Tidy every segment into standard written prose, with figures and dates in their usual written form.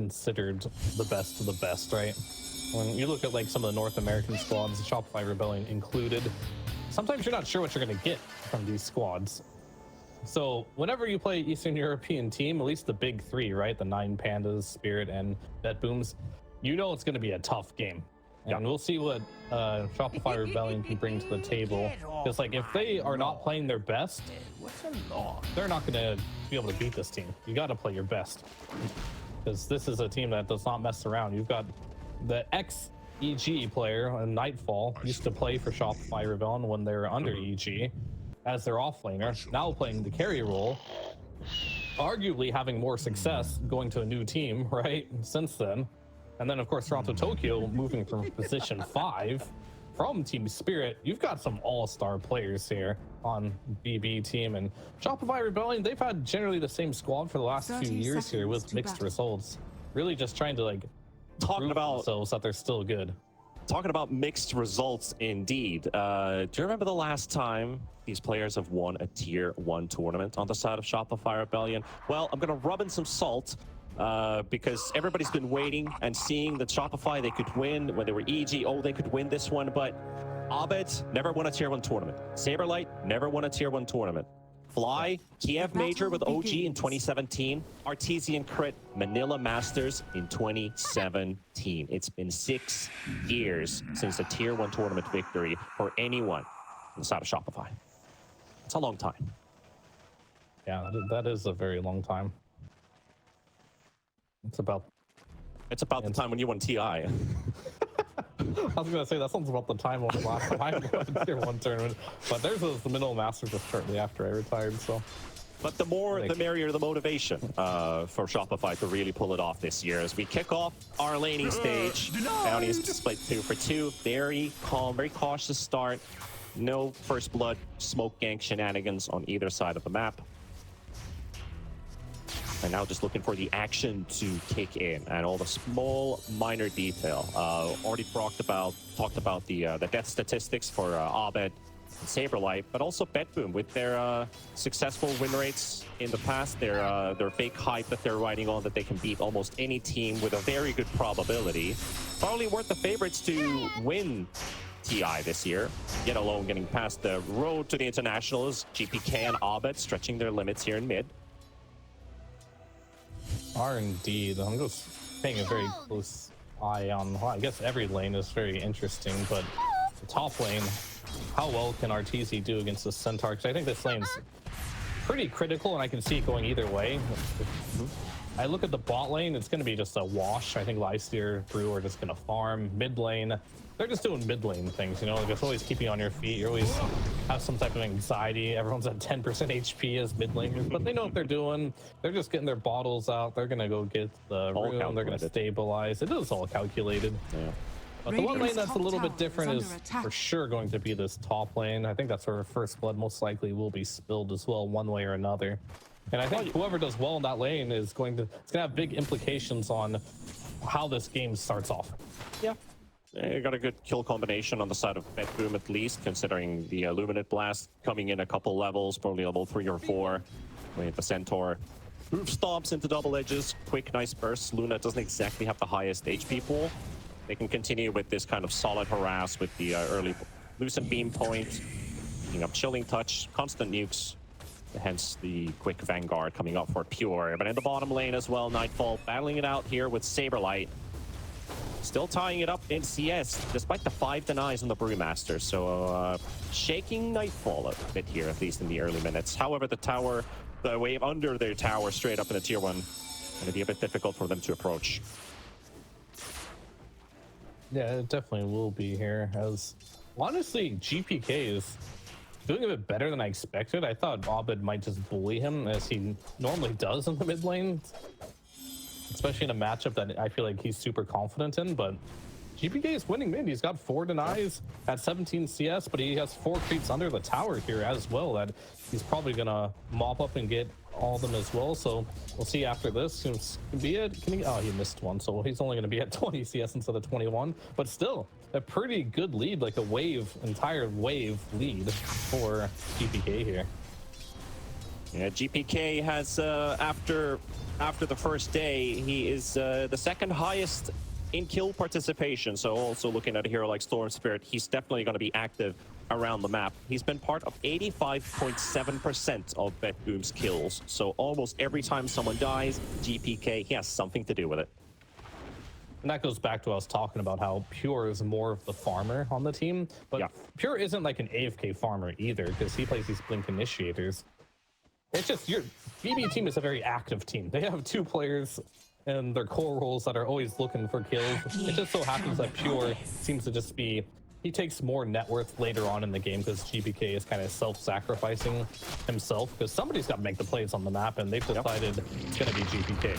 considered the best of the best, right? When you look at like some of the North American squads, Shopify Rebellion included, sometimes you're not sure what you're going to get from these squads. So whenever you play Eastern European team, at least the big three, right? The 9 Pandas, Spirit, and BetBooms, you know it's going to be a tough game. And we'll see what Shopify Rebellion can bring to the table. Because like if they are not playing their best, they're not going to be able to beat this team. You got to play your best. Because this is a team that does not mess around. You've got the ex-EG player, Nightfall, used to play for Shopify Rebellion when they were under EG as their off-laner, now playing the carry role, arguably having more success going to a new team, right, since then. And then, of course, TORONTOTOKYO moving from position 5 from Team Spirit. You've got some all-star players here on BB team. And Shopify Rebellion, they've had generally the same squad for the last few years here with mixed results. Really just trying to, like, prove themselves that they're still good. Talking about mixed results, indeed. Do you remember the last time these players have won a Tier 1 tournament on the side of Shopify Rebellion? Well, I'm going to rub in some salt. Because everybody's been waiting and seeing that Shopify, they could win when they were EG. Oh, they could win this one, but Abed never won a Tier 1 tournament. SabeRLight never won a Tier 1 tournament. Fly, Kiev Major with OG in 2017. Arteezy and Crit, Manila Masters in 2017. It's been 6 years since a Tier 1 tournament victory for anyone on the side of Shopify. It's a long time. Yeah, that is a very long time. It's about the time when you won TI. I was gonna say that sounds about the time when last time I won a Tier 1 tournament, but theirs was the Middle Masters just shortly after I retired. So, but the more, the merrier, the motivation for Shopify to really pull it off this year. As we kick off our laning stage, Bounty is split 2 for 2. Very calm, very cautious start. No first blood, smoke gank shenanigans on either side of the map. And now just looking for the action to kick in and all the small minor detail. Already talked about the death statistics for Abed and SabeRLight, but also BetBoom with their successful win rates in the past. Their fake hype that they're riding on, that they can beat almost any team with a very good probability. Probably worth the favorites to win TI this year, yet alone getting past the road to the internationals. GPK and Abed stretching their limits here in mid. Are indeed. I'm just paying a very close eye on, well, I guess every lane is very interesting, but the top lane, how well can Arteezy do against the Centaur? Because I think this lane's pretty critical, and I can see it going either way. I look at the bot lane, it's going to be just a wash. I think Lysteer, Brew are just going to farm. Mid lane, they're just doing mid lane things, you know, like it's always keeping you on your feet. You always have some type of anxiety. Everyone's at 10% HP as mid laners, but they know what they're doing. They're just getting their bottles out. They're going to go get the room. They're going to stabilize. It is all calculated. Yeah. But the one lane that's a little bit different is for sure going to be this top lane. I think that's where First Blood most likely will be spilled as well, one way or another. And I think whoever does well in that lane is going to have big implications on how this game starts off. Yeah. You got a good kill combination on the side of BetBoom, at least, considering the Illuminate Blast coming in a couple levels, probably level 3 or 4. With the Centaur roof stomps into double edges, quick, nice bursts. Luna doesn't exactly have the highest HP pool. They can continue with this kind of solid harass with the early Lucent Beam point, picking up Chilling Touch, constant nukes. Hence the quick Vanguard coming up for Pure. But in the bottom lane as well, Nightfall battling it out here with SabeRLight. Still tying it up in CS, despite the 5 denies on the Brewmaster. So shaking Nightfall a bit here, at least in the early minutes. However, the wave under their tower straight up in the Tier 1, going to be a bit difficult for them to approach. Yeah, it definitely will be here. As honestly, GPK is doing a bit better than I expected. I thought Abed might just bully him, as he normally does in the mid lane, especially in a matchup that I feel like he's super confident in. But GPK is winning mid. He's got 4 denies at 17 CS, but he has 4 creeps under the tower here as well that he's probably gonna mop up and get all of them as well. So we'll see after this. Oh, he missed one, so he's only going to be at 20 CS instead of 21, but still a pretty good lead, like a entire wave lead for GPK here. Yeah, GPK has after the first day, he is the second highest in kill participation. So also looking at a hero like Storm Spirit, he's definitely going to be active around the map. He's been part of 85.7% of BetBoom's kills. So almost every time someone dies, GPK, he has something to do with it. And that goes back to what I was talking about, how Pure is more of the farmer on the team. But Yeah. Pure isn't like an AFK farmer either, because he plays these Blink Initiators. It's just your BB team is a very active team. They have 2 players and their core roles that are always looking for kills. It just so happens that Pure seems to just be, he takes more net worth later on in the game because GPK is kind of self-sacrificing himself, because somebody's got to make the plays on the map, and they've decided it's going to be GPK.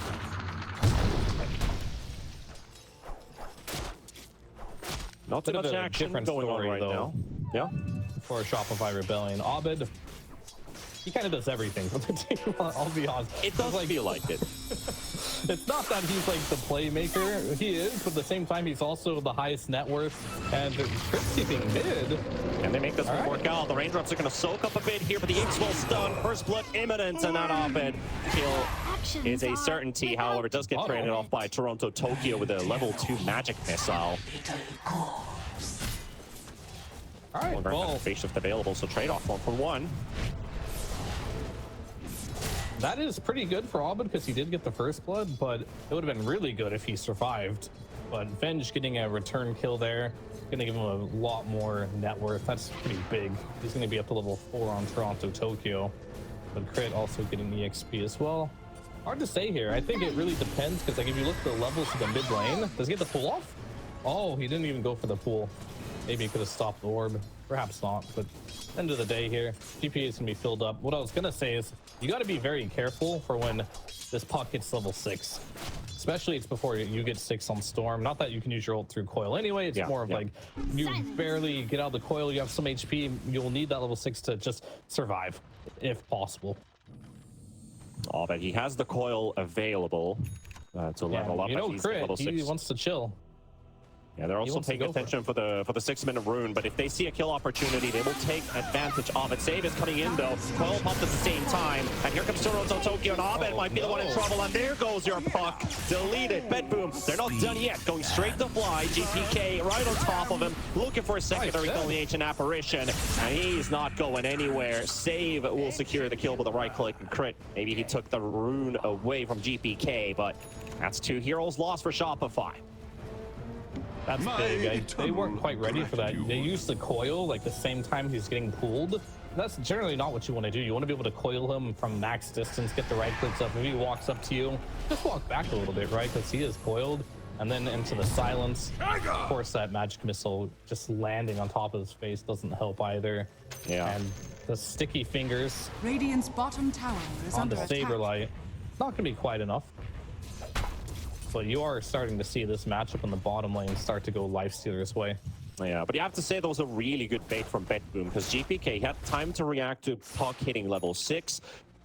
Not too Bit of much a action different going on story, right though. now. Yeah. For Shopify Rebellion, Abed, he kind of does everything for the team. I'll be honest. It does feel like it. It's not that he's like the playmaker. He is, but at the same time, he's also the highest net worth. And Chris keeping mid. And they make this one All work out. The raindrops are going to soak up a bit here, but the Ink's well stunned. First blood imminent, and that Abed kill is a certainty. However, it does get traded off by TORONTOTOKYO with a level 2 magic missile. All right, well, face shift available, so trade off 1 for 1. that is pretty good for Abed because he did get the first blood, but it would have been really good if he survived. But Venge getting a return kill there, gonna give him a lot more net worth. That's pretty big. He's gonna be up to level 4 on TORONTOTOKYO, but Crit also getting the XP as well. Hard to say here. I think it really depends, because like if you look at the levels of the mid lane, does he get the pull off? Oh, he didn't even go for the pull. Maybe he could have stopped the orb. Perhaps not, but end of the day here, GP is gonna be filled up. What I was gonna say is you got to be very careful for when this puck hits level 6. Especially it's before you get 6 on Storm. Not that you can use your ult through coil anyway. It's more of like you barely get out of the coil, you have some HP, you'll need that level 6 to just survive, if possible. Oh, but he has the coil available to level up. You know, He's Crit, level 6. he wants to chill. Yeah, they're also paying attention for the 6-minute rune, but if they see a kill opportunity, they will take advantage of it. Save is coming in though. Coil popped at the same time, and here comes TORONTOTOKYO, and Abed might be the one in trouble, and there goes your puck. Deleted. BetBoom, they're not done yet. Going straight to fly. GPK right on top of him, looking for a secondary kill in the Ancient Apparition, and he's not going anywhere. Save will secure the kill with a right click and Crit. Maybe he took the rune away from GPK, but that's 2 heroes lost for Shopify. That's big. They weren't quite ready for that. They used the coil like the same time he's getting pulled. That's generally not what you want to do. You want to be able to coil him from max distance, get the right clicks up. If he walks up to you, just walk back a little bit, right? Because he is coiled. And then into the silence. Of course, that magic missile just landing on top of his face doesn't help either. Yeah. And the sticky fingers Radiant's bottom tower is on under the attack. SabeRLight. Not going to be quite enough. But you are starting to see this matchup in the bottom lane start to go Lifestealer's way. Yeah, but you have to say that was a really good bait from BetBoom, because GPK had time to react to puck hitting level 6.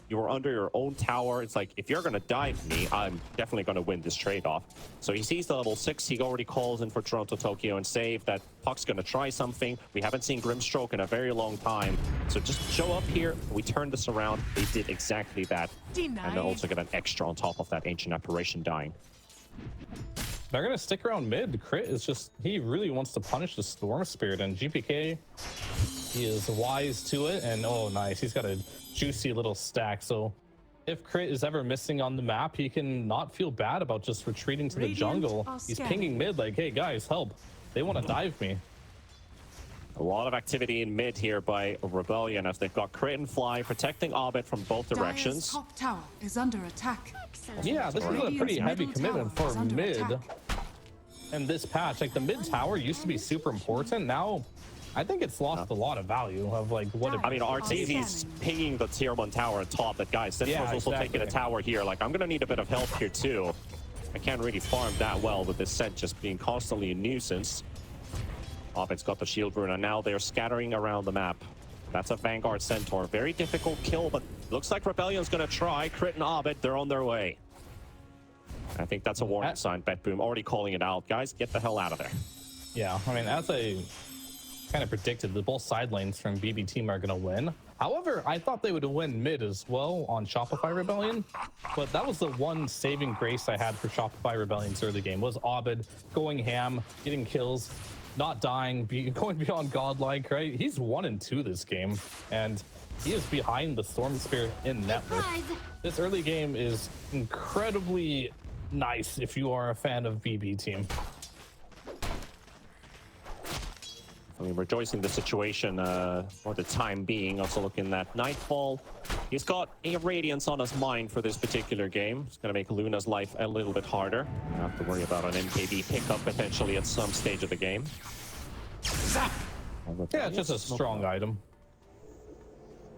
You were under your own tower. It's like, if you're going to dive me, I'm definitely going to win this trade-off. So he sees the level 6. He already calls in for TORONTOTOKYO and Save that Puck's going to try something. We haven't seen Grimstroke in a very long time. So just show up here. We turn this around. They did exactly that. And they also get an extra on top of that Ancient Apparition dying. They're going to stick around mid. Crit is just, he really wants to punish the Storm Spirit, and GPK, he is wise to it. And oh, nice. He's got a juicy little stack. So if Crit is ever missing on the map, he can not feel bad about just retreating to the jungle. He's pinging mid like, hey guys, help. They want to dive me. A lot of activity in mid here by Rebellion, as they've got Crit and Fly protecting Abed from both directions. Dire's top tower is under attack. Yeah, this is a pretty heavy commitment for mid. And this patch, like the mid tower used to be super important. Now, I think it's lost a lot of value of like what it. I mean, Arteezy's pinging the tier 1 tower at top, but guys, Sentinel's also taking a tower here. Like, I'm gonna need a bit of help here too. I can't really farm that well with this set just being constantly a nuisance. Abed's got the shield rune, and now they're scattering around the map. That's a Vanguard Centaur. Very difficult kill, but looks like Rebellion's gonna try. Crit and Abed, they're on their way. I think that's a warning sign. BetBoom already calling it out. Guys, get the hell out of there. Yeah, I mean, as I kind of predicted, the both side lanes from BB team are going to win. However, I thought they would win mid as well on Shopify Rebellion, but that was the one saving grace I had for Shopify Rebellion's early game was Abed going ham, getting kills, not dying, going beyond godlike, right? He's 1-2 this game, and he is behind the Storm Spirit in net worth. This early game is incredibly nice if you are a fan of BB Team. I mean, rejoicing the situation for the time being. Also looking at Nightfall. He's got a Radiance on his mind for this particular game. It's going to make Luna's life a little bit harder. You have to worry about an MKB pickup potentially at some stage of the game. Yeah, it's just a strong item.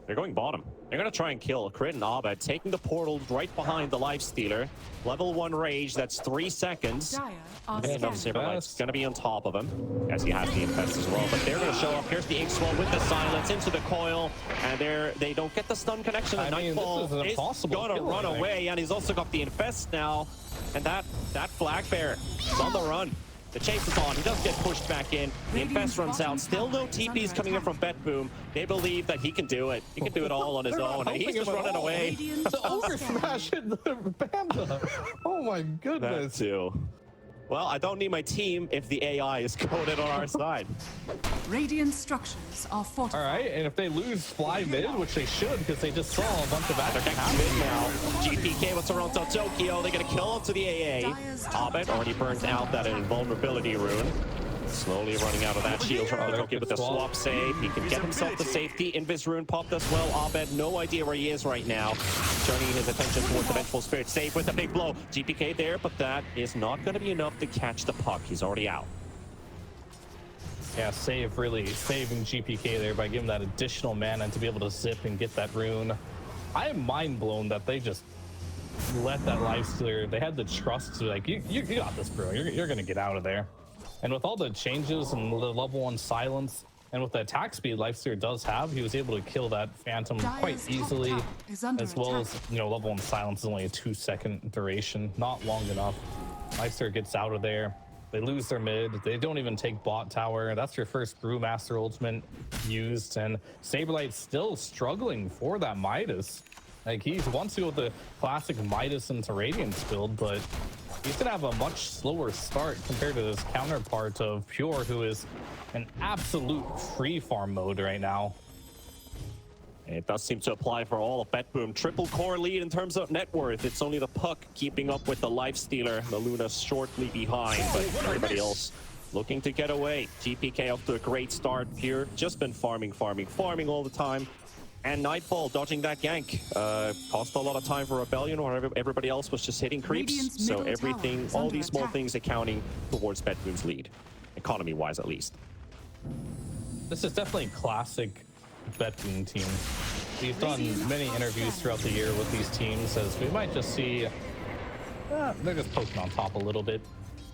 They're going bottom. They're going to try and kill Crit and Abed, taking the portal right behind the Lifestealer. Level 1 Rage, that's 3 seconds. Dire are And scanning. SabeRLight's going to be on top of him, as he has the Infest as well. But they're going to show up. Here's the Inkswell with the Silence into the coil. And they don't get the stun connection. And Nightfall this is an is impossible going to kill, run I think. away. And he's also got the Infest now. And that Flag Bearer is on the run. The chase is on. He does get pushed back in. The Infest runs out. Still no TPs coming in from BetBoom. They believe that he can do it. He can do it all on his own. And he's just running away. The over smash in the Panda. Oh my That goodness. too. Well, I don't need my team if the AI is coded on our side. Radiant structures are All fortified. right, and if they lose fly mid, which they should because they just saw a bunch of They're attack getting mid now. GPK with TORONTOTOKYO. They're going to kill him to the AA. Abed already burns out that invulnerability rune. Slowly running out of that shield from Tokyo with the swap save. He can get himself the safety. Invis rune popped as well. Abed, no idea where he is right now. Turning his attention towards the Vengeful Spirit. Save with a big blow. GPK there, but that is not going to be enough to catch the puck. He's already out. Yeah, save really saving GPK there by giving that additional mana to be able to zip and get that rune. I am mind blown that they just let that Lifestealer. They had the trust to like, you got this, bro. You're going to get out of there. And with all the changes and the level 1 silence, and with the attack speed Lifestealer does have, he was able to kill that Phantom quite easily, as well as, level 1 silence is only a 2-second duration, not long enough. Lifestealer gets out of there. They lose their mid. They don't even take bot tower. That's your first Brewmaster ultimate used, and SabeRLight's still struggling for that Midas. Like, he wants to go with the classic Midas into Radiance build, but he's gonna have a much slower start compared to his counterpart of Pure, who is an absolute free farm mode right now. It does seem to apply for all of BetBoom. Triple core lead in terms of net worth. It's only the puck keeping up with the Lifestealer. The Luna shortly behind, but everybody else looking to get away. GPK off to a great start here. Just been farming all the time. And Nightfall dodging that gank. Cost a lot of time for Rebellion, where everybody else was just hitting creeps. Radiant's So middle everything, tower is all under these small attack. things accounting towards BetBoom's lead. Economy-wise, at least. This is definitely classic BetBoom Team. We've done many interviews throughout the year with these teams, as we might just see they're just poking on top a little bit.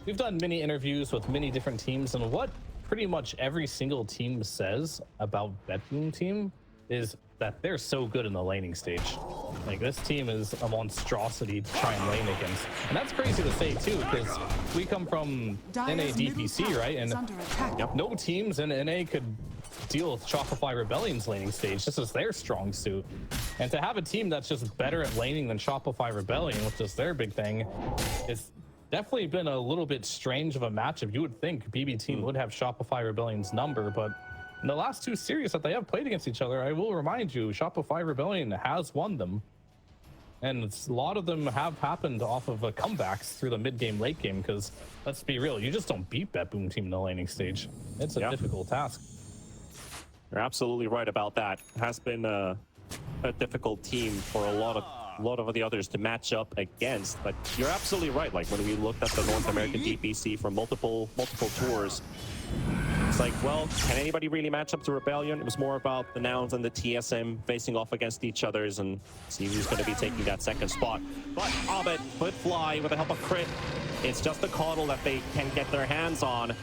We've done many interviews with many different teams, and what pretty much every single team says about BetBoom Team is that they're so good in the laning stage. Like, this team is a monstrosity to try and lane against. And that's crazy to say too, because we come from NA DPC, right? And no teams in NA could deal with Shopify Rebellion's laning stage. This is their strong suit. And to have a team that's just better at laning than Shopify Rebellion, which is their big thing, it's definitely been a little bit strange of a matchup. You would think BB Team would have Shopify Rebellion's number, but in the last 2 series that they have played against each other, I will remind you, Shopify Rebellion has won them. And a lot of them have happened off of comebacks through the mid-game, late game, because let's be real, you just don't beat BetBoom Team in the laning stage. It's a difficult task. You're absolutely right about that. It has been a difficult team for a lot of the others to match up against. But you're absolutely right. Like, when we looked at the North American DPC for multiple tours, it's like, well, can anybody really match up to Rebellion? It was more about the Nouns and the TSM facing off against each others and see who's going to be taking that second spot. But Abed with Fly with the help of Crit. It's just a coddle that they can get their hands on. And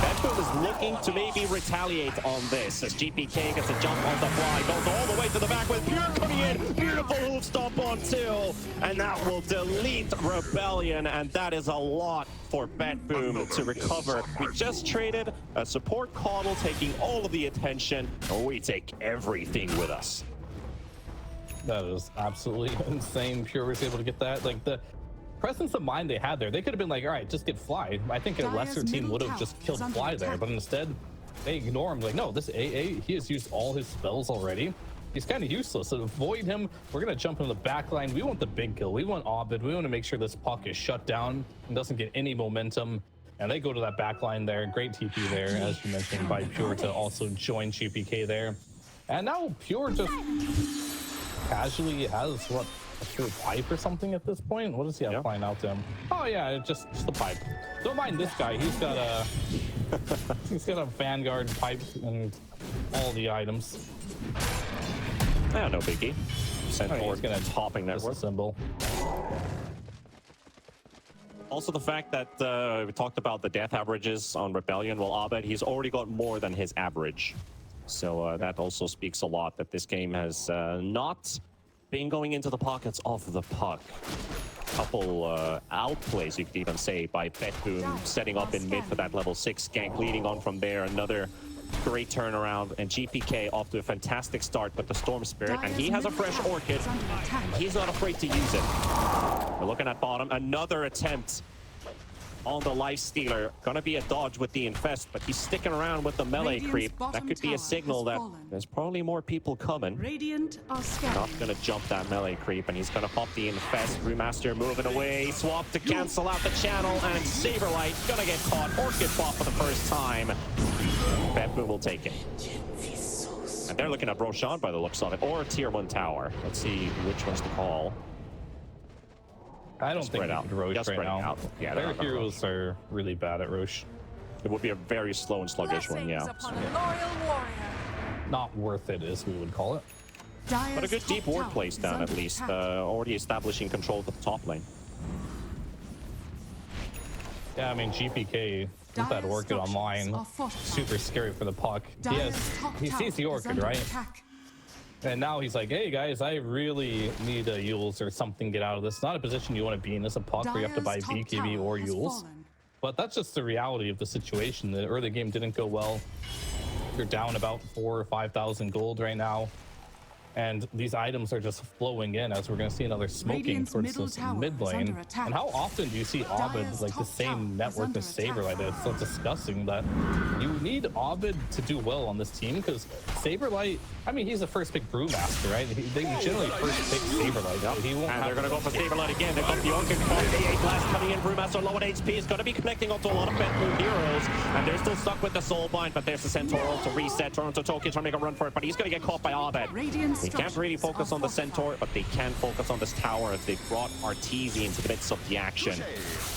BetBoom is looking to maybe retaliate on this as GPK gets a jump on the fly, goes all the way to the back with Pure coming in. Beautiful hoof stomp on 2, and that will delete Rebellion, and that is a lot for BetBoom to recover. We just traded a support coddle taking all of the attention, and we take everything with us. That is absolutely insane. Pure was able to get that. Like, the presence of mind they had there, they could have been like, all right, just get Fly. I think a lesser team would have just killed Fly there, but instead they ignore him. Like, no, this AA, he has used all his spells already. He's kind of useless. So avoid him. We're going to jump in the back line. We want the big kill. We want Abed. We want to make sure this puck is shut down and doesn't get any momentum. And they go to that back line there. Great TP there, as you mentioned, by Pure to also join GPK there. And now Pure just casually has, what, a full pipe or something at this point? What does he have flying out to him? Oh yeah, just the pipe. Don't mind this guy. He's got a he's got a Vanguard pipe and all the items. Yeah, no biggie. Sent forward, gonna topping network symbol. Also, the fact that we talked about the death averages on Rebellion. Well, Abed, he's already got more than his average. So that also speaks a lot that this game has not been going into the pockets of the puck. Couple outplays, you could even say, by BetBoom setting up in mid for that level 6 gank, leading on from there. Another great turnaround, and GPK off to a fantastic start with the Storm Spirit, and he has a fresh Orchid. He's not afraid to use it. We're looking at bottom. Another attempt on the Life Stealer. Gonna be a dodge with the Infest, but he's sticking around with the melee creep. That could be a signal that there's probably more people coming. Radiant are Not gonna jump that melee creep, and he's gonna pop the Infest. Brewmaster moving away. Swap to cancel out the channel, and SabeRLight gonna get caught. Orchid bot for the first time. BetBoom will take it. And they're looking at Roshan by the looks of it, or Tier 1 tower. Let's see which one's to call. I don't think out. Roche Just right spread now. out. Yeah, their heroes are really bad at Roche. It would be a very slow and sluggish one, yeah. Not worth it, as we would call it. But a good deep ward place down at least. Already establishing control of the top lane. Yeah, I mean, GPK with that Orchid online, super scary for the puck. He sees the Orchid, right? And now he's like, hey guys, I really need a Yules or something, get out of this. It's not a position you want to be in as a puck where you have to buy BKB or Yules. But that's just the reality of the situation. The early game didn't go well. You're down about 4,000 or 5,000 gold right now. And these items are just flowing in as we're going to see another smoking towards this mid lane. And how often do you see Abed like the same network as SabeRLight? It's so disgusting that you need Abed to do well on this team, because SabeRLight, I mean, he's the first pick Brewmaster, right? They generally first pick SabeRLight. Yep. He won't, and they're going to go for SabeRLight again. They've got the Orchid card, the 8 blast coming in. Brewmaster low at HP is going to be connecting onto a lot of BetBoom heroes, and they're still stuck with the Soulbind, but there's the Centaur to reset. TORONTOTOKYO trying to make a run for it, but he's going to get caught by Abed. They can't really focus on the Centaur, but they can focus on this tower as they brought Arteezy into the midst of the action.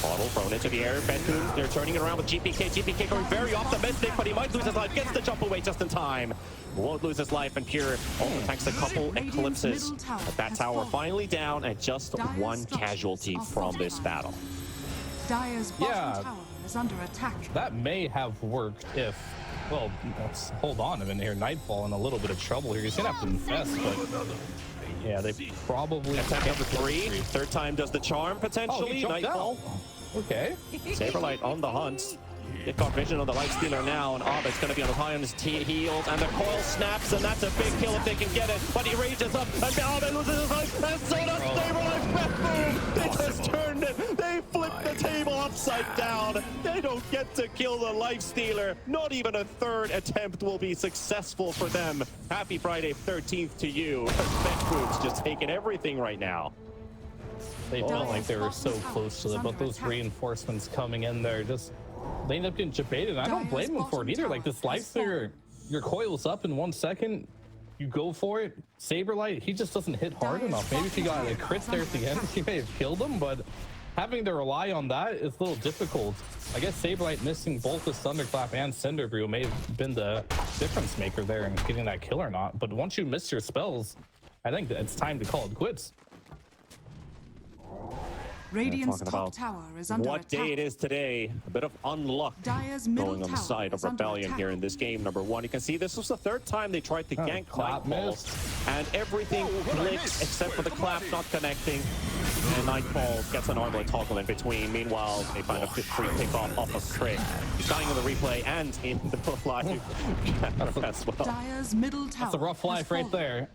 Bottle thrown into the air. BetBoom, they're turning it around with GPK. GPK going very optimistic, but he might lose his life. Gets the jump away just in time. Won't lose his life, and Pure tanks a couple eclipses. But that tower finally down, and just one casualty from this battle. Dire's bottom tower is under attack. That may have worked if, well, let's hold on a minute here. Nightfall in a little bit of trouble here. He's gonna have to invest, but yeah, they probably. Attempt number 3. Third time does the charm potentially. Nightfall. Okay. SabeRLight on the hunt. Get got vision on the Life Stealer now, and Abed's going to be on high on his heels, and the coil snaps, and that's a big kill if they can get it. But he rages up, and Abed loses his life, and so does SabeRLight. BetBoom, they just turned it. They flipped the table upside down. They don't get to kill the Life Stealer. Not even a third attempt will be successful for them. Happy Friday 13th to you. BetBoom's just taking everything right now. They felt like they were so close to it, but those reinforcements coming in there just. They end up getting debated. I don't blame them for it either. Like this Life Stealer, your coil's up in 1 second, you go for it. SabeRLight, he just doesn't hit hard enough. Maybe if he got a crit there at the end, he may have killed him, but having to rely on that is a little difficult. I guess SabeRLight missing both the Thunderclap and Cinderbrew may have been the difference maker there in getting that kill or not. But once you miss your spells, I think that it's time to call it quits. Radiant's talking top about tower is under what attack. day it is today. A bit of unluck Dire's middle going on the tower side of is under Rebellion attack. here in this game. Number one, you can see this was the third time they tried to gank clap Nightfall, missed. and everything clicks except for the clap not connecting. And Nightfall gets an armlet toggle in between. Meanwhile, they find a free pick off a trick. He's dying in the replay and in the live as well. Dire's middle tower. That's a rough life has right fallen. there.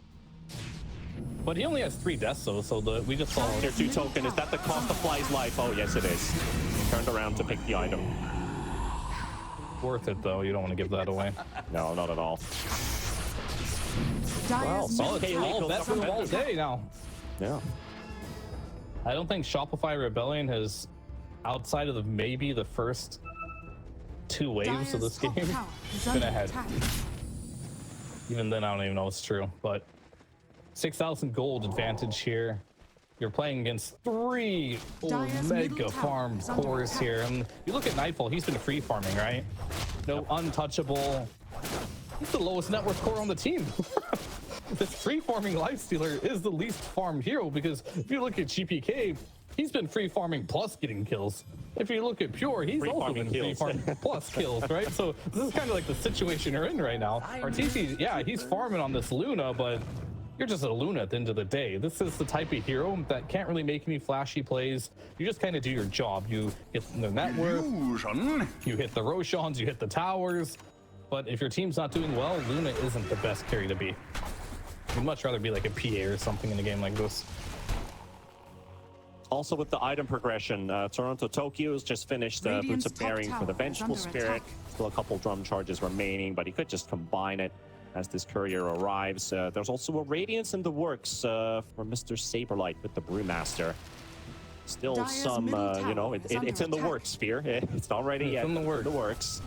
But he only has 3 deaths though, so we just saw Tier 2 token, is that the cost of Fly's life? Oh yes it is. He turned around to pick the item. worth it though. You don't want to give that away. No, not at all. Dire's Solid middle all tower bet is from under all attack. day now. Yeah. I don't think Shopify Rebellion has, outside of maybe the first 2 waves of this Dire's game, top tower is been under ahead. attack. Even then, I don't even know it's true. But 6,000 gold advantage here. You're playing against 3 Dire's mega middle farm tower is under cores attack. here. And you look at Nightfall, he's been free farming, right? No untouchable. He's the lowest net worth core on the team. This free farming Lifestealer is the least farmed hero, because if you look at GPK, he's been free farming plus getting kills. If you look at Pure, he's Free also farming been free kills. farming plus kills, right? So this is kind of like the situation you're in right now. Arteezy, yeah, he's farming on this Luna, but you're just a Luna at the end of the day. This is the type of hero that can't really make any flashy plays. You just kind of do your job. You hit the net worth, you hit the Roshans, you hit the towers. But if your team's not doing well, Luna isn't the best carry to be. You'd much rather be like a PA or something in a game like this. Also with the item progression, Toronto-Tokyo has just finished Boots Radiant's of Bearing top for the tower is Vengeful under Spirit. attack. Still a couple drum charges remaining, but he could just combine it as this courier arrives. There's also a Radiance in the works for Mr. SabeRLight with the Brewmaster. Still Dire's some, middle you know, tower is under it's in the attack. works, Fear. It's not ready yet. in the but works.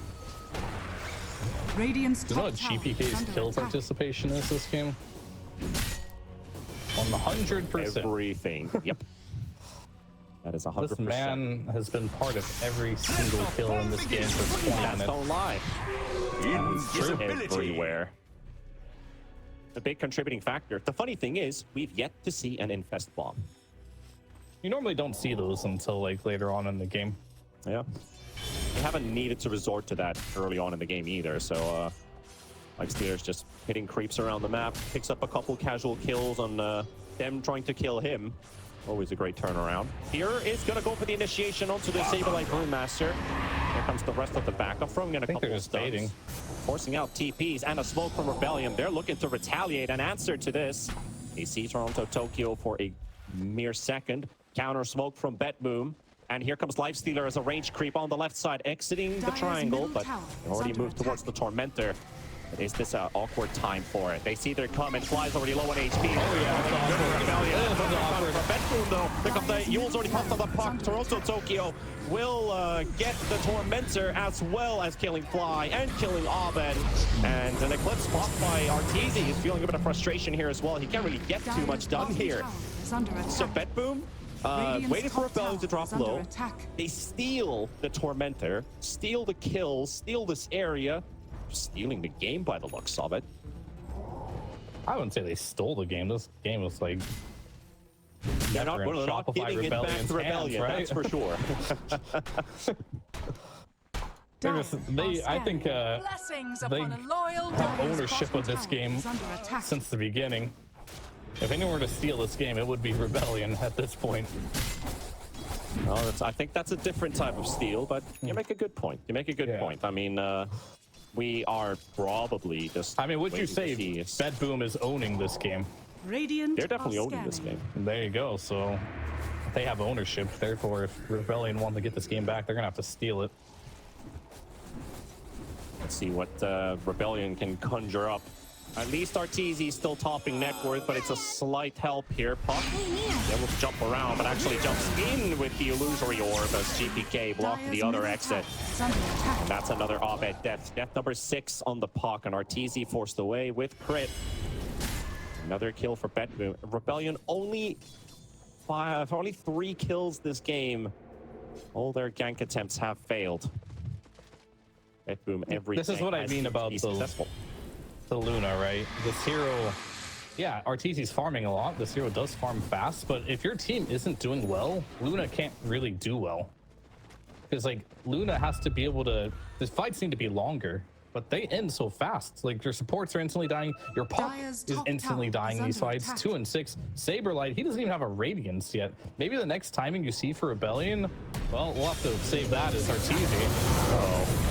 Radiant's Do you know top what tower is GPK's under kill attack. participation is this game? 100%. Everything. Yep. That is 100%. This man has been part of every single kill in this game for 20 That's minutes. don't lie. Everywhere. A big contributing factor. The funny thing is, we've yet to see an infest bomb. You normally don't see those until like later on in the game. Yeah. We haven't needed to resort to that early on in the game either, so Lifestealer's just hitting creeps around the map, picks up a couple casual kills on them trying to kill him. Always a great turnaround. Here is gonna go for the initiation onto the SabeRLight Brewmaster. Here comes the rest of the backup, throwing in a think couple they're of just baiting. stuns. Forcing out TPs and a smoke from Rebellion. They're looking to retaliate and answer to this. They see Toronto-Tokyo for a mere second. Counter smoke from BetBoom. And here comes Lifestealer as a range creep on the left side, exiting the Dire's triangle, middle but tower they is already under moved towards the attack. Tormentor. But is this an awkward time for it? They see their coming. Fly's already low on HP. Oh yeah, Rebellion. it's awkward. For BetBoom though, pick up the Yule's already popped on the puck. Toronto-Tokyo will get the Tormentor as well as killing Fly and killing Abed. And an Eclipse spot by Arteezy. He's feeling a bit of frustration here as well. He can't really get too much done here. So BetBoom waiting for Rebellion to drop low. They steal the Tormentor, steal the kills, steal this area. Stealing the game by the looks of it. I wouldn't say they stole the game. This game was like They're not, never in well, they're not Shopify giving it back Rebellion's to Rebellion, hands, that's for sure. I think Blessings they upon a loyal have Dire's ownership bottom of this tower game is under attack. since the beginning. If anyone were to steal this game, it would be Rebellion at this point. Well, I think that's a different type of steal, but you make a good point. You make a good Yeah. point. I mean, we are probably just. I mean, would you waiting to say see- BetBoom is owning this game? Radiant They're definitely are owning this scanning. game. There you go. So they have ownership. Therefore, if Rebellion want to get this game back, they're gonna have to steal it. Let's see what Rebellion can conjure up. At least Arteezy still topping net worth, but it's a slight help here. Puck able to jump around, but actually jumps in with the illusory orb as GPK blocked Dire's the other middle exit. tower is under attack. And that's another Abed death. Death number 6 on the puck, and Arteezy forced away with crit. Another kill for BetBoom. Rebellion only 3 kills this game. All their gank attempts have failed. BetBoom every This is what I has mean to about be the- successful. The Luna, right? This hero yeah, Arteezy's farming a lot. This hero does farm fast, but if your team isn't doing well, Luna can't really do well. Because like Luna has to be able to, the fights need to be longer, but they end so fast. Like your supports are instantly dying, your pop Dire's is top instantly tower is dying in these under fights. attack. 2 and 6. SabeRLight, he doesn't even have a Radiance yet. Maybe the next timing you see for Rebellion, well, we'll have to save that as Arteezy. Oh.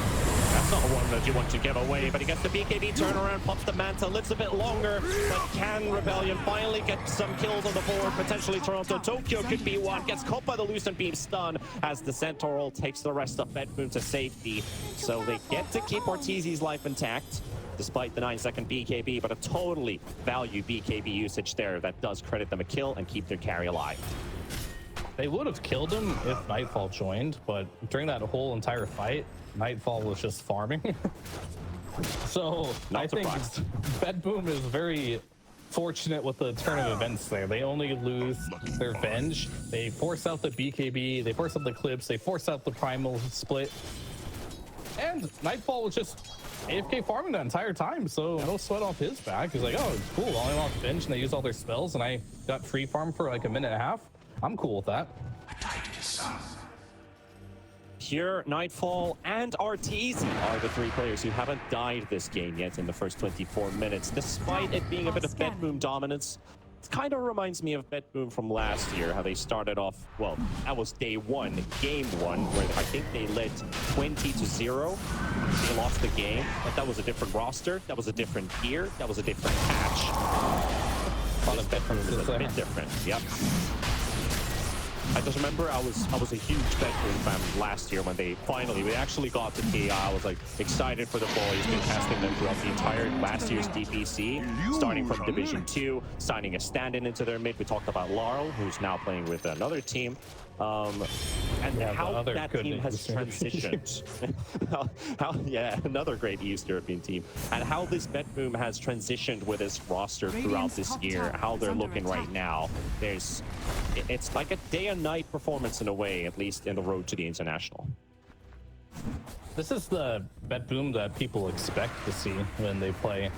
That's not one that you want to give away, but he gets the BKB turnaround, pops the Manta, lives a bit longer, but can Rebellion finally get some kills on the board? Potentially TORONTOTOKYO could be one, gets caught by the Lucent Beam stun as the Centaur takes the rest of BetBoom to safety. So they get to keep Arteezy's life intact, despite the 9-second BKB, but a totally value BKB usage there that does credit them a kill and keep their carry alive. They would have killed him if Nightfall joined, but during that whole entire fight, Nightfall was just farming. So Not I think surprised. BetBoom is very fortunate with the turn of events there. They only lose their Venge. They force out the BKB, they force out the clips, they force out the primal split. And Nightfall was just AFK farming the entire time, so no sweat off his back. He's like, oh, it's cool. I only lost Venge and they used all their spells and I got free farm for like a minute and a half. I'm cool with that. Here, Nightfall and Arteezy are the three players who haven't died this game yet in the first 24 minutes, despite it being a bit of BetBoom dominance. It kind of reminds me of BetBoom from last year, how they started off, well, that was day one, game one, where I think they led 20-0. They lost the game, but that was a different roster, that was a different gear, that was a different patch. A lot of BetBoom is a bit different, yep. I just remember I was a huge BetBoom fan last year when we actually got to KI. I was like excited for the boys, been casting them throughout the entire last year's DPC, starting from Division 2, signing a stand-in into their mid. We talked about Laurel, who's now playing with another team. And Yeah, how other that good team has Eastern transitioned. Yeah, another great East European team. And how this BetBoom has transitioned with this roster throughout Radiant's this top year, tower how is they're under looking right attack. now. It's like a day and night performance in a way, at least in the road to the international. This is the BetBoom that people expect to see when they play.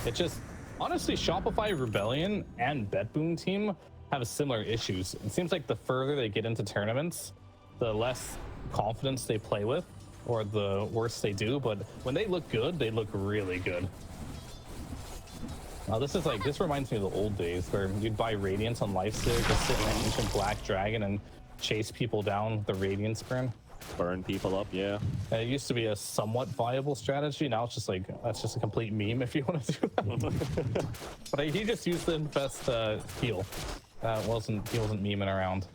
It just, honestly, Shopify Rebellion and BetBoom Team have similar issues. It seems like the further they get into tournaments, the less confidence they play with, or the worse they do. But when they look good, they look really good. This reminds me of the old days where you'd buy Radiance on Lifesteal, just sit in an ancient black dragon and chase people down with the Radiance burn. Burn people up, yeah. It used to be a somewhat viable strategy. Now it's just like, that's just a complete meme if you want to do that. But he just used the infest heal. He wasn't memeing around.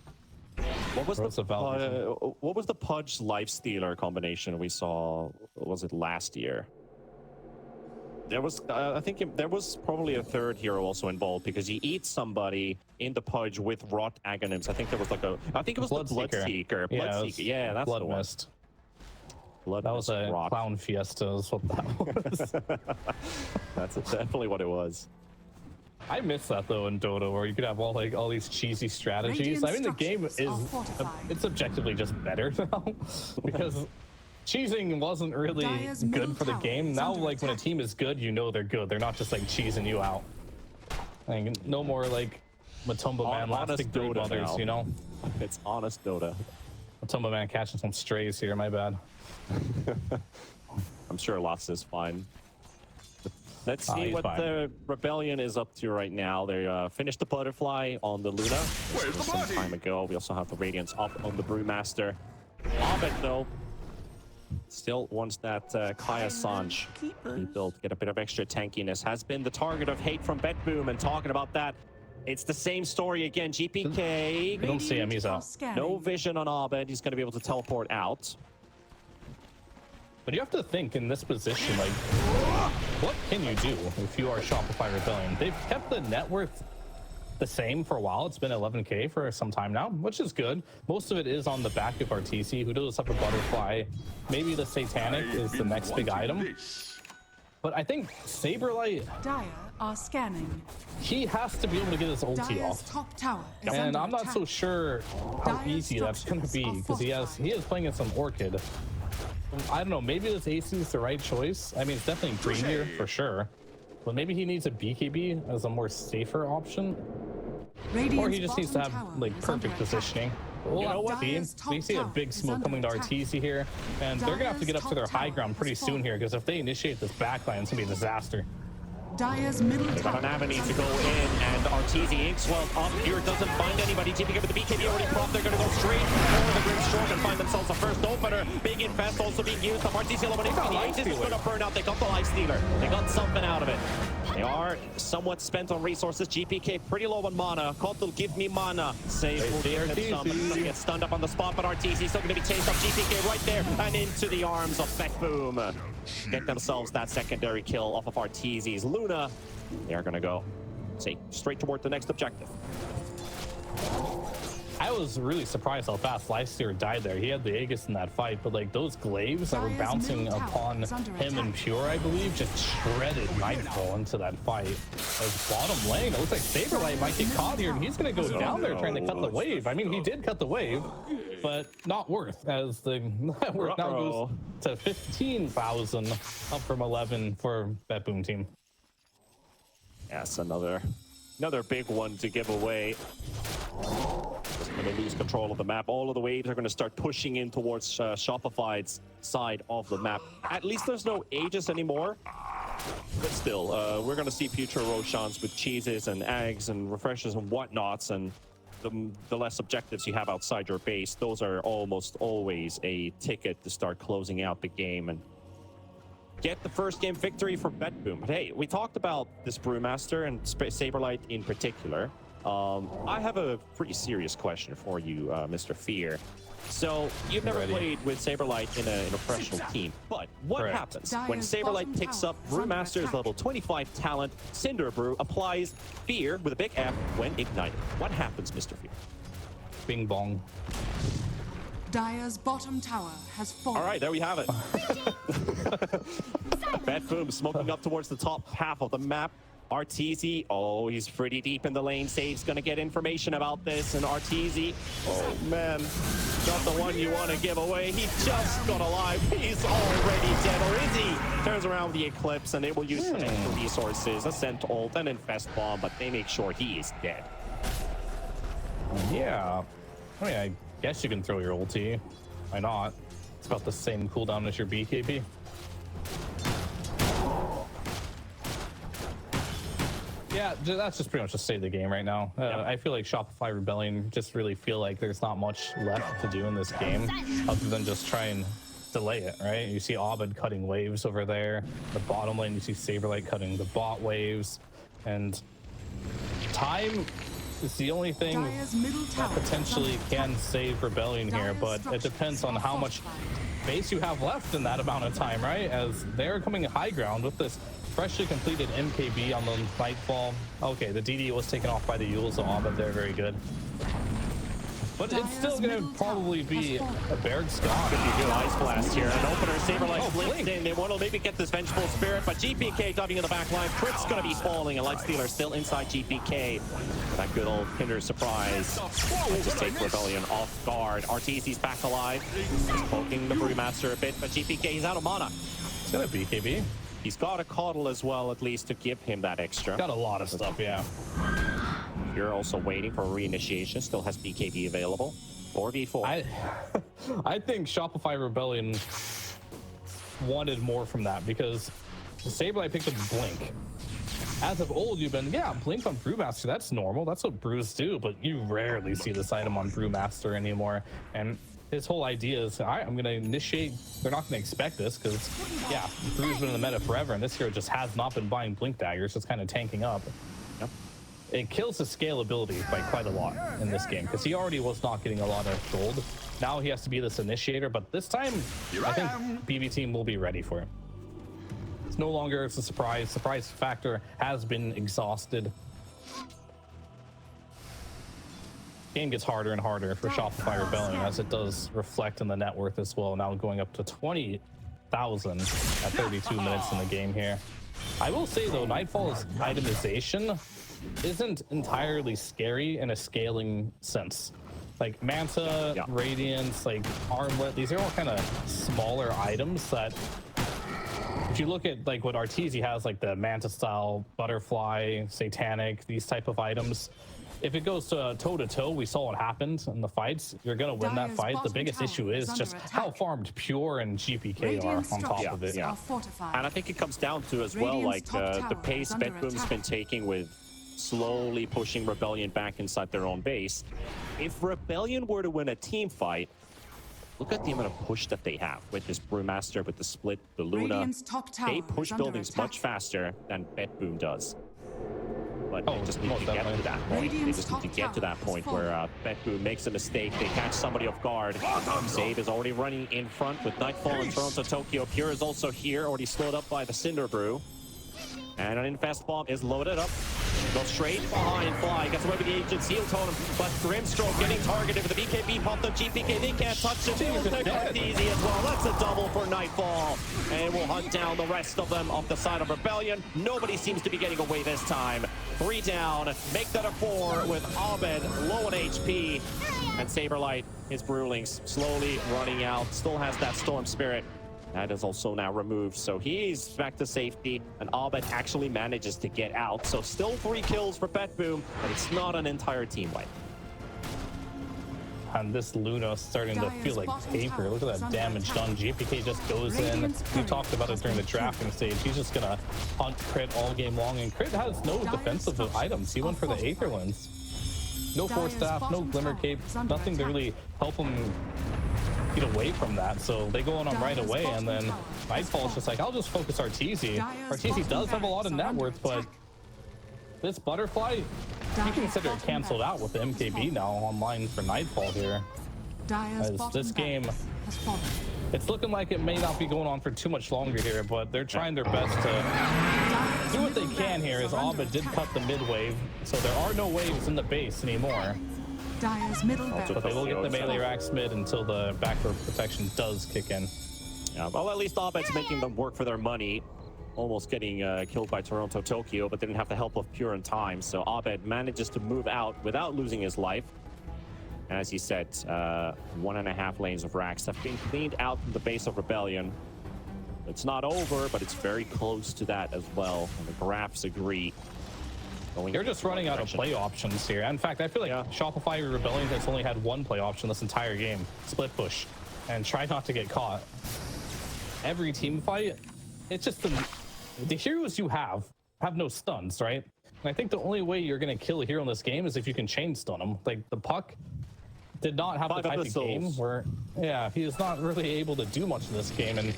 What was Roosevelt. what was the Pudge Lifestealer combination we saw? Was it last year? There was, I think there was probably a third hero also involved because you eat somebody in the Pudge with Rot Aghanim's. I think there was like I think it was the Bloodseeker. Bloodseeker. Yeah, that's Blood the one. Mist. Blood That was Mist a Rot. clown fiesta is what that was. That's definitely what it was. I miss that though in Dota, where you could have all these cheesy strategies. Radiant I mean, the game structures is are fortified. it's objectively just better now because cheesing wasn't really Dire's good middle for the tower game. is Now, under like when a attack. team is good, you know they're good. They're not just like cheesing you out. Like no more like Matumba Man last Honest big brood Dota mothers, now. you know. It's honest Dota. Matumba Man catching some strays here. My bad. I'm sure Lots is fine. Let's see he's what fine. the Rebellion is up to right now. They finished the Butterfly on the Luna some time ago. We also have the Radiance up on the Brewmaster. Abed, though, still wants that Kaya Sanj rebuild, get a bit of extra tankiness. Has been the target of hate from BetBoom, and talking about that, it's the same story again. GPK, I don't see him. He's Radiant are out. scanning. no vision on Abed. He's going to be able to teleport out. But you have to think in this position, like, what can you do if you are Shopify Rebellion? They've kept the net worth the same for a while. It's been 11K for some time now, which is good. Most of it is on the back of Arteezy, who does have a butterfly. Maybe the Satanic is the next big item. But I think SabeRLight, Dire are scanning. he has to be able to get his ulti Dire's off. top tower is And under I'm not attack. so sure how Dire's easy that's going to be structures are because he is playing in some Orchid. I don't know, maybe this AC is the right choice. I mean, it's definitely greenier for sure. but maybe he needs a BKB as a more safer option. Or he just needs to have like perfect positioning. We'll have to see. We see a big smoke coming to Arteezy here, and they're gonna have to get up to their high ground pretty soon here, because if they initiate this backline, it's gonna be a disaster. Dire's middle They got tower an avenue is to go under in, and Arteezy inks well up here, doesn't find anybody. GPK with the BKB already propped. They're going to go straight for the Grimstroke and find themselves a first opener. Big infest also being used. The Arteezy eliminates the Aegis is going to burn out. They got the Life Stealer. They got something out of it. They are somewhat spent on resources. GPK pretty low on mana. Kotal, give me mana. Save will give him some. He's going to get stunned up on the spot, but Arteezy still going to be chased up. GPK right there and into the arms of BetBoom. Get themselves that secondary kill off of Arteezy's Luna. They are going to go, say, straight toward the next objective. I was really surprised how fast Lifesteer died there. He had the Aegis in that fight, but like those glaives that were bouncing upon him and Pure, I believe, just shredded Nightfall into that fight. As bottom lane, it looks like SabeRLight might get caught here, and he's going to go down there trying to cut the wave. I mean, he did cut the wave, but not worth, as the net worth now goes to 15,000, up from 11 for BetBoom Team. Yes, another big one to give away. Just going to lose control of the map. All of the waves are going to start pushing in towards Shopify's side of the map. At least there's no Aegis anymore. But still, we're going to see future Roshans with cheeses and eggs and refreshers and whatnots. And the less objectives you have outside your base, those are almost always a ticket to start closing out the game and get the first game victory for BetBoom. But hey, we talked about this Brewmaster and SabeRLight in particular. I have a pretty serious question for you, Mr. Fear. So, you've never played with SabeRLight in a professional team, but what happens when SabeRLight picks up Brewmaster's level 25 talent, Cinder Brew, applies Fear with a big F when ignited? What happens, Mr. Fear? Bing bong. Dire's bottom tower has fallen. All right, there we have it. BetBoom smoking up towards the top half of the map. Arteezy, oh, he's pretty deep in the lane. Save's gonna get information about this, and Arteezy, oh man, not the one you want to give away. He just got alive. He's already dead, or is he? Turns around the Eclipse, and they will use some extra resources, a Scent Ult, an Infest Bomb, but they make sure he is dead. Yeah, I mean, I guess you can throw your ulti. Why not? It's about the same cooldown as your BKB. Yeah, that's just pretty much just save the game right now. I feel like Shopify Rebellion just really feel like there's not much left to do in this game other than just try and delay it, right? You see Abed cutting waves over there. The bottom lane, you see SabeRLight cutting the bot waves. And time is the only thing that potentially can save Rebellion here, but it depends on how much base you have left in that amount of time, right? As they're coming high ground with this freshly completed MKB on the Nightfall. Okay, the DD was taken off by the Yules, so Abed there, very good. But it's still going to probably be a Berg Scott. If you do Ice Blast here, an opener, SabeRLight blinks in. They want to maybe get this Vengeful Spirit, but GPK diving in the back line. Crit's going to be falling, and Lifestealer still inside GPK. That good old Kinder surprise. Just take Rebellion off guard. Arteezy's back alive. He's poking the Brewmaster a bit, but GPK, he's out of mana. He's got a BKB. He's got a Coddle as well, at least, to give him that extra. Got a lot of stuff, yeah. You're also waiting for reinitiation. Still has BKB available. 4v4. I think Shopify Rebellion wanted more from that, because SabeRLight picked up Blink. As of old, you've been, Blink on Brewmaster, that's normal. That's what brews do, but you rarely see this item on Brewmaster anymore. And his whole idea is, all right, I'm going to initiate. They're not going to expect this because, Brew's been in the meta forever, and this hero just has not been buying Blink daggers. It's kind of tanking up. Yep. It kills his scalability by quite a lot in this game, because he already was not getting a lot of gold. Now he has to be this initiator, but this time, I think BB Team will be ready for it. It's no longer a surprise. Surprise factor has been exhausted. Game gets harder and harder for Shopify Rebellion, as it does reflect in the net worth as well, now going up to 20,000 at 32 minutes in the game here. I will say though, Nightfall's itemization isn't entirely scary in a scaling sense. Like Manta, Radiance, like Armlet, these are all kind of smaller items that if you look at like what Arteezy has, like the Manta style, Butterfly, Satanic, these type of items, if it goes to toe-to-toe, we saw what happened in the fights. You're going to win that fight. The biggest issue is just how farmed Pure and GPK are on top of it. Yeah. And I think it comes down to as well, like the pace BetBoom's been taking with slowly pushing Rebellion back inside their own base. If Rebellion were to win a team fight, look at the amount of push that they have with this Brewmaster, with the split, the Luna. They push buildings much faster than BetBoom does. But they just need to get to that point. They just need to get to that point where BetBoom makes a mistake. They catch somebody off guard. Sabe is already running in front with Nightfall and TORONTOTOKYO. Pure is also here, already slowed up by the Cinder Brew. And an Infest Bomb is loaded up. Goes straight behind Fly. Gets away with the Agent's Heal Totem. But Grimstroke getting targeted with the BKB popped up. GPK, they can't touch it. Arteezy as well. That's a double for Nightfall. And we'll hunt down the rest of them off the side of Rebellion. Nobody seems to be getting away this time. 3 down. Make that a 4 with Abed low on HP. And SabeRLight, his Brewlings, slowly running out. Still has that Storm Spirit. That is also now removed, so he's back to safety, and Abed actually manages to get out. So still 3 kills for BetBoom, but it's not an entire team wipe. And this Luna is starting to feel like paper. Look at that damage done. GPK just goes in. We talked about it during the drafting stage. He's just gonna hunt Crit all game long, and Crit has no defensive items. He went for the Aetherlands. No Force Staff, no Glimmer Cape, nothing to really help him get away from that, so they go on him right away, and then Nightfall's just like, I'll just focus Arteezy. Arteezy does have a lot of net worth, but this Butterfly, you consider it canceled out with the MKB now online for Nightfall here. As this game, it's looking like it may not be going on for too much longer here, but they're trying their best to do what they can here, as Abed did cut the mid wave, so there are no waves in the base anymore. Dire's middle But they will get the melee racks mid until the backdoor protection does kick in. Yeah, well, at least Abed's making them work for their money. Almost getting killed by TORONTOTOKYO, but didn't have the help of Pure in time. So Abed manages to move out without losing his life. And as he said, 1.5 lanes of racks have been cleaned out from the base of Rebellion. It's not over, but it's very close to that as well. And the graphs agree. They're just running out of play options here. In fact, I feel like Shopify Rebellion has only had one play option this entire game: split push, and try not to get caught. Every team fight, it's just the heroes you have no stuns, right? And I think the only way you're gonna kill a hero in this game is if you can chain stun him. Like the Puck did not have the type of game where, he is not really able to do much in this game, and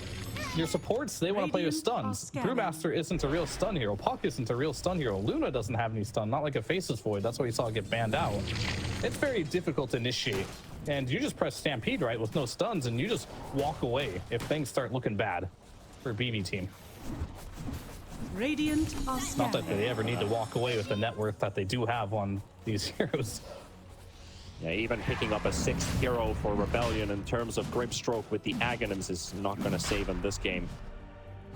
your supports, they want to play with stuns. Brewmaster isn't a real stun hero. Puck isn't a real stun hero. Luna doesn't have any stun, not like a Faceless Void. That's why you saw it get banned out. It's very difficult to initiate. And you just press Stampede, right, with no stuns, and you just walk away if things start looking bad for BB team. Radiant are not that they ever need to walk away with the net worth that they do have on these heroes. Yeah, even picking up a 6th hero for Rebellion in terms of Grimstroke with the Aghanims is not going to save him this game.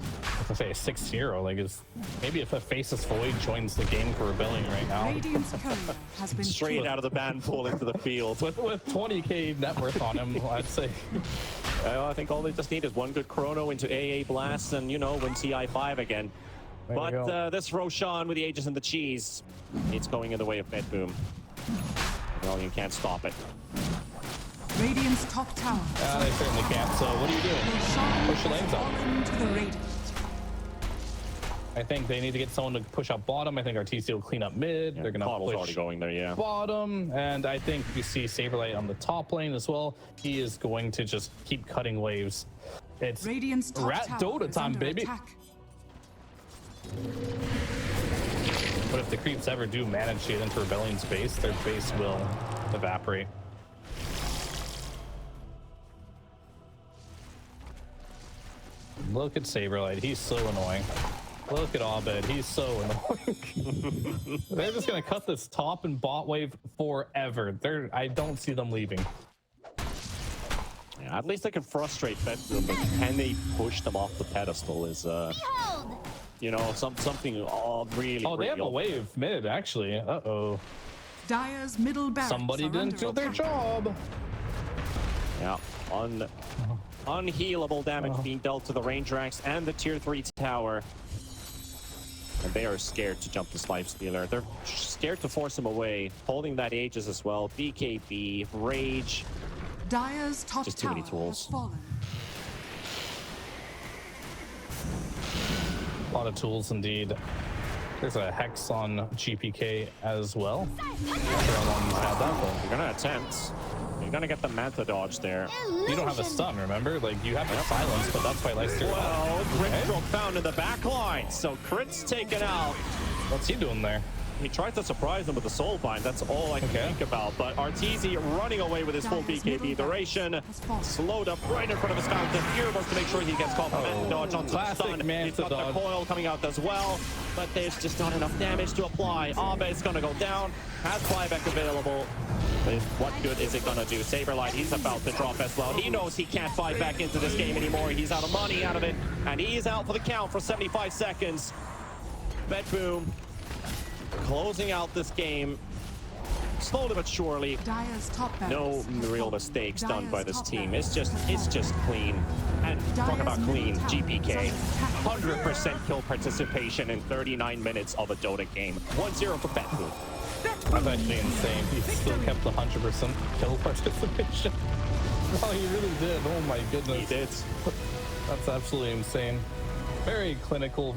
I was gonna say a 6th hero, like maybe if a Faceless Void joins the game for Rebellion right now. Has been straight out of the ban pool into the field. with 20k net worth on him, I'd say. I think all they just need is one good chrono into AA Blast and, you know, win TI5 again. But this Roshan with the Aegis and the Cheese, it's going in the way of BetBoom. Rebellion can't stop it. Radiant's top tower. They certainly can't. So what are you doing? Push the lanes up. I think they need to get someone to push up bottom. I think Arteezy will clean up mid. They're gonna push already going there, bottom, and I think you see SabeRLight on the top lane as well. He is going to just keep cutting waves. It's Rat Dota time, baby. Attack. But if the creeps ever do manage to get into Rebellion's base, their base will evaporate. Look at SabeRLight, he's so annoying. Look at Abed, he's so annoying. They're just gonna cut this top and bot wave forever. I don't see them leaving. Yeah, at least they can frustrate BetBoom, but can they push them off the pedestal is you know, something really. Oh, they have a wave mid, actually. Uh-oh. Dire's middle barracks. Somebody didn't do their job. Yeah, Unhealable damage being dealt to the Rangedrax and the tier 3 tower. And they are scared to jump this Lifestealer. They're scared to force him away. Holding that Aegis as well. BKB, Rage. Dire's top Just too many tower tools. has fallen. A lot of tools indeed. There's a Hex on GPK as well. Not sure how long he's had that, but You're gonna attempt. You're gonna get the Manta dodge there. you don't have a stun, remember? Like, you have a silence, but that's why Leicester. Well, crit Okay. stroke found in the back line. So Crit's taken out. What's he doing there? He tried to surprise him with the Soul Bind. That's all I can think about. But Arteezy running away with his full BKB duration. Slowed up right in front of his fountain. Here wants to make sure he gets caught from Manta dodge onto the Classic stun. Manta He's got dodge. the coil coming out as well. But there's just not enough damage to apply. Abed's gonna go down. Has buyback available. But what good is it gonna do? SabeRLight, he's about to drop as well. He knows he can't buy back into this game anymore. He's out of money out of it. And he is out for the count for 75 seconds. BetBoom closing out this game slowly but surely. Dire's top No barracks has real fallen. mistakes done by Dire's this top team. barracks It's has just fallen. clean. And talk about Dire's clean, middle tower GPK, is under attack. 100% kill participation in 39 minutes of a Dota game. 1-0 for BetBoom. That's actually insane. He still kept the 100% kill participation. Oh, he really did. Oh my goodness. He did. That's absolutely insane. Very clinical.